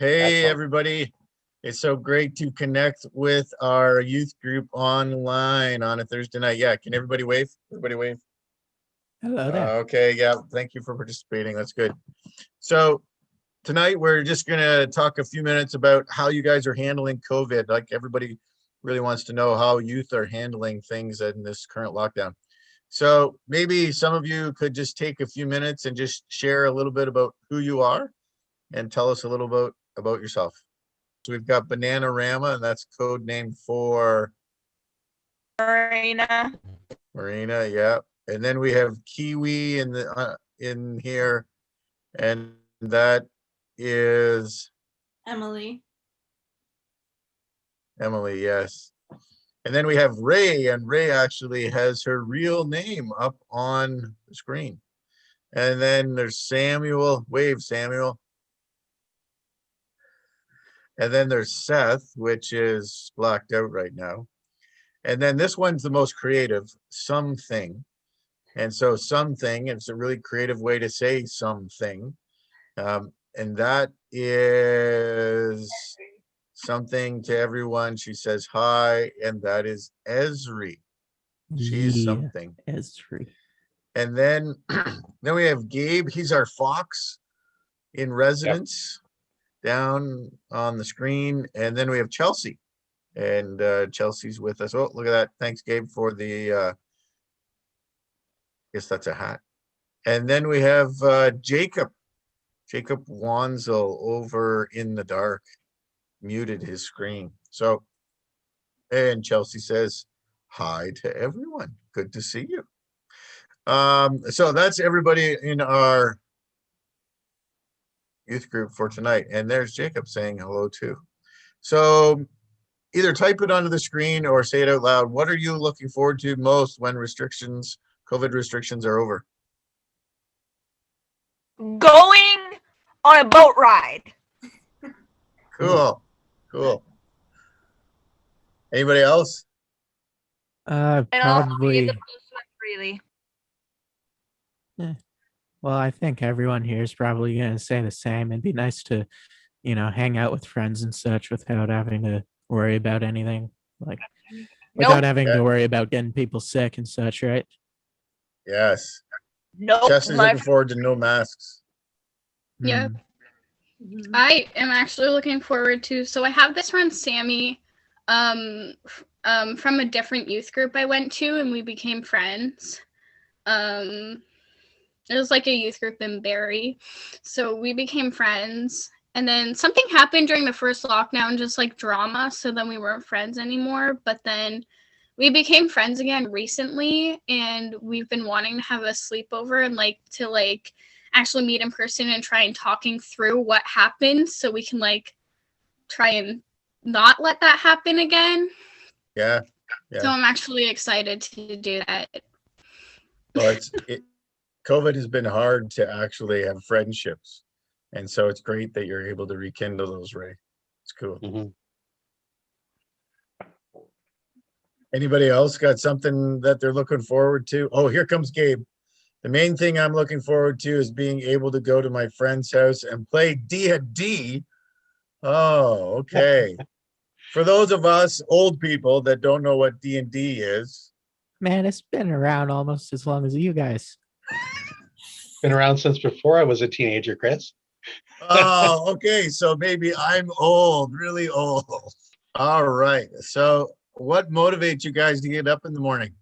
Hey, Excellent. everybody. It's so great to connect with our youth group online on a Thursday night. Yeah, can everybody wave? Everybody wave. Hello there. Okay, yeah, thank you for participating. That's good. So tonight we're just going to talk a few minutes about how you guys are handling COVID. Like everybody really wants to know how youth are handling things in this current lockdown. So maybe some of you could just take a few minutes and just share a little bit about who you are and tell us a little about yourself. So we've got Bananarama, and that's code name for Marina. Marina, yeah. And then we have Kiwi in here, and that is Emily. Emily, yes. And then we have Ray, and Ray actually has her real name up on the screen. And then there's Samuel. Wave, Samuel. And then there's Seth, which is blacked out right now. And then this one's the most creative, something. And so something, it's a really creative way to say something. And that is something to everyone. She says hi, and that is Esri. She's something. Esri. And then then we have Gabe. He's our fox in residence down on the screen. And then we have Chelsea. And Chelsea's with us. Oh, look at that. Thanks, Gabe, for the I guess that's a hat. And then we have Jacob Wanzel over in the dark, muted his screen. So, and Chelsea says hi to everyone. Good to see you. So that's everybody in our youth group for tonight. And there's Jacob saying hello too. So either type it onto the screen or say it out loud. What are you looking forward to most when COVID restrictions are over? Going on a boat ride. Cool. Anybody else? And also be able Probably. to swim freely. Well, I think everyone here is probably going to say the same. It'd be nice to, hang out with friends and such without having to worry about anything, without having to worry about getting people sick and such, right? Yes. Nope. Chelsea's looking forward to no masks. Yep. I am actually looking forward to. So I have this friend Sammy, from a different youth group I went to, and we became friends. It was like a youth group in Barrie, so we became friends. And then something happened during the first lockdown, just like drama. So then we weren't friends anymore. But then we became friends again recently, and we've been wanting to have a sleepover and to actually meet in person and try and talking through what happened so we can try and not let that happen again. Yeah. So I'm actually excited to do that. Well, COVID has been hard to actually have friendships. And so it's great that you're able to rekindle those, Ray. It's cool. Mm-hmm. Anybody else got something that they're looking forward to? Oh, here comes Gabe. The main thing I'm looking forward to is being able to go to my friend's house and play D&D. Oh, okay. For those of us old people that don't know what D&D is. Man, it's been around almost as long as you guys. Been around since before I was a teenager, Chris. Oh, okay. So maybe I'm old, really old. All right. So what motivates you guys to get up in the morning?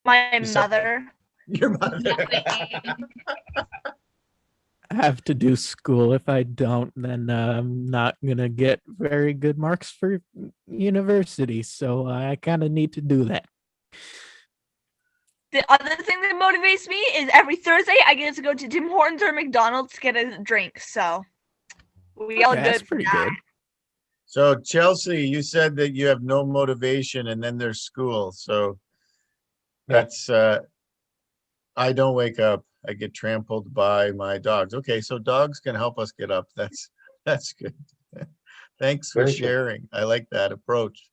My mother. Your mother. I have to do school. If I don't, then I'm not going to get very good marks for university. So I kind of need to do that. The other thing that motivates me is every Thursday I get to go to Tim Hortons or McDonald's to get a drink. So we all good. That's pretty good. So Chelsea, you said that you have no motivation and then there's school. So that's I don't wake up. I get trampled by my dogs. Okay, so dogs can help us get up. That's good. Thanks for sharing. I like that approach.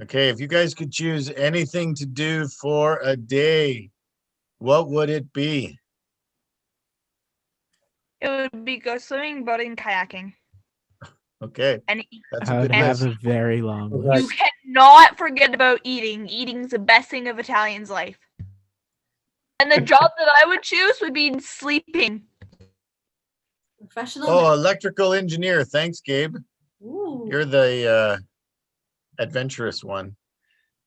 Okay, if you guys could choose anything to do for a day, what would it be? It would be go swimming, boating, kayaking. Okay, And that's I a would good have list. a very long Right. you list. cannot forget about eating. Eating's the best thing of Italian's life. And the job that I would choose would be sleeping. Professional. Oh, electrical engineer. Thanks, Gabe. Ooh. You're the adventurous one.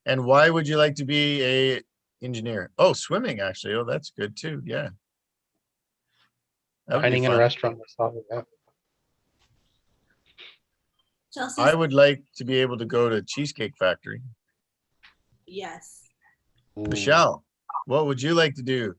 And why would you like to be a engineer? Oh, swimming, actually. Oh, that's good too. Yeah. That would be Dining in a fun. restaurant. Yeah. Chelsea. I would like to be able to go to Cheesecake Factory. Yes. Michelle, what would you like to do?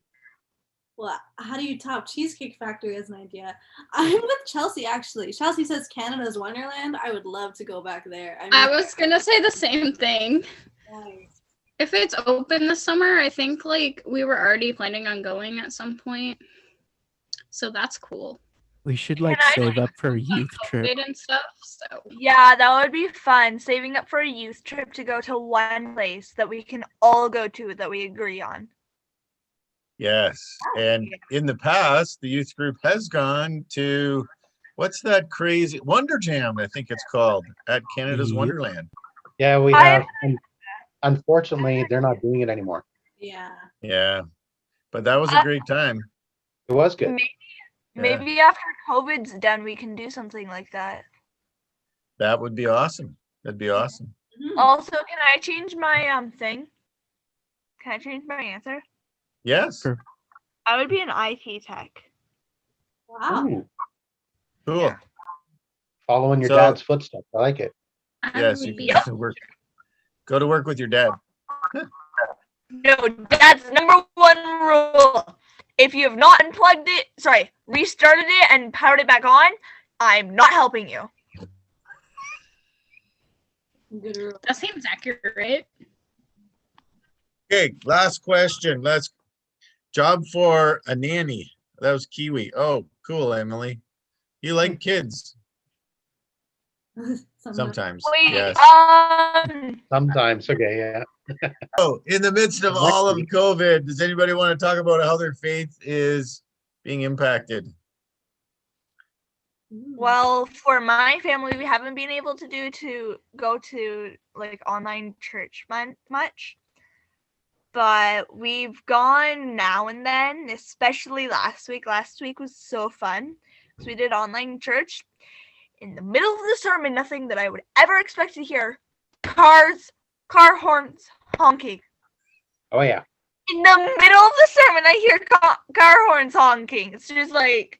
Well, how do you top Cheesecake Factory as an idea? I'm with Chelsea, actually. Chelsea says Canada's Wonderland. I would love to go back there. I was gonna say the same thing. nice. If it's open this summer, I think like we were already planning on going at some point. So that's cool. We should Can like I- save up for a youth trip. COVID and stuff. So Yeah, that would be fun. Saving up for a youth trip to go to one place that we can all go to that we agree on. Yes. And in the past, the youth group has gone to, what's that crazy, Wonder Jam, I think it's called, at Canada's Yep. Wonderland. Yeah, we I- have. Unfortunately, they're not doing it anymore. Yeah. Yeah. But that was a great time. It was good. Maybe after COVID's done, we can do something like that. That would be awesome. That'd be awesome. Mhm. Also, can I change my thing? Can I change my answer? Yes. Sure. I would be an IT tech. Wow. Ooh, Cool. Yeah. following your So- dad's footsteps. I like it. I Yes, would you be can go to work. Go to work with your dad. No, that's number one rule. If you have not restarted it and powered it back on, I'm not helping you. Good rule. that seems accurate. Okay, last question. Let's job for a nanny. That was Kiwi. Oh, cool, Emily. You like kids sometimes. Wait, Yes. Sometimes. Okay. Yeah. Oh, in the midst of Next all of week. COVID, does anybody want to talk about how their faith is being impacted? Well, for my family, we haven't been able to go to like online church much, but we've gone now and then, especially last week. Last week was so fun because we did online church. In the middle of the sermon, nothing that I would ever expect to hear. Car horns honking. Oh yeah. In the middle of the sermon, I hear car horns honking. It's just like,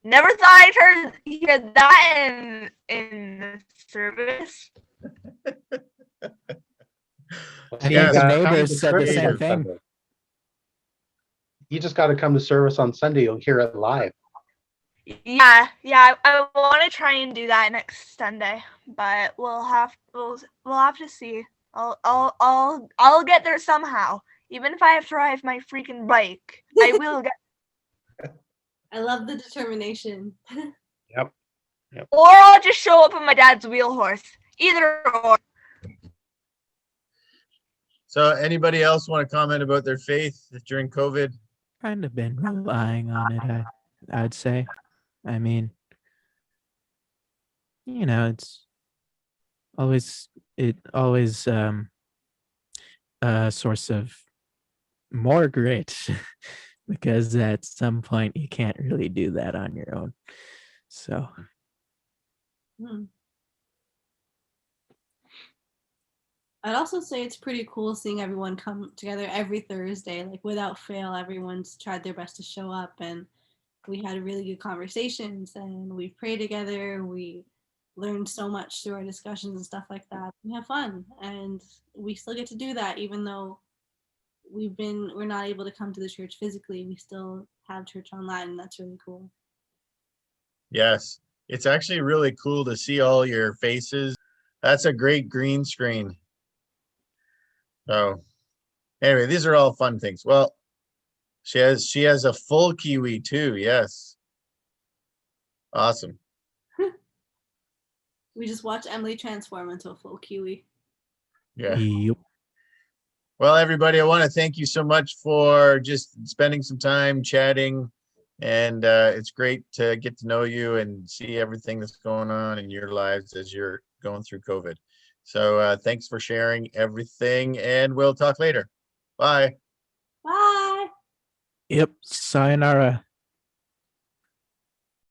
never thought I'd hear that in the service. I think Yeah, the come neighbors to said the church same on thing. Sunday. You just got to come to service on Sunday. You'll hear it live. Yeah, I want to try and do that next Sunday, but we'll have to see. I'll get there somehow, even if I have to ride my freaking bike. I will get, I love the determination. or I'll just show up on my dad's wheel horse. Either or. So anybody else want to comment about their faith during COVID? Kind of been relying on it, I'd say. I mean, it's always a source of more grit because at some point you can't really do that on your own. So Hmm. I'd also say it's pretty cool seeing everyone come together every Thursday. Like without fail, everyone's tried their best to show up, and we had really good conversations, and we prayed together. We learned so much through our discussions and stuff like that. We have fun, and we still get to do that even though we're not able to come to the church physically. We still have church online, and that's really cool. Yes, it's actually really cool to see all your faces. That's a great green screen. So anyway, these are all fun things. Well, she has a full Kiwi too. Yes. Awesome. We just watch Emily transform into a full Kiwi. Yeah. yep. Well, everybody, I want to thank you so much for just spending some time chatting And it's great to get to know you and see everything that's going on in your lives as you're going through COVID. So thanks for sharing everything, and we'll talk later. Bye. Bye. Yep. Sayonara.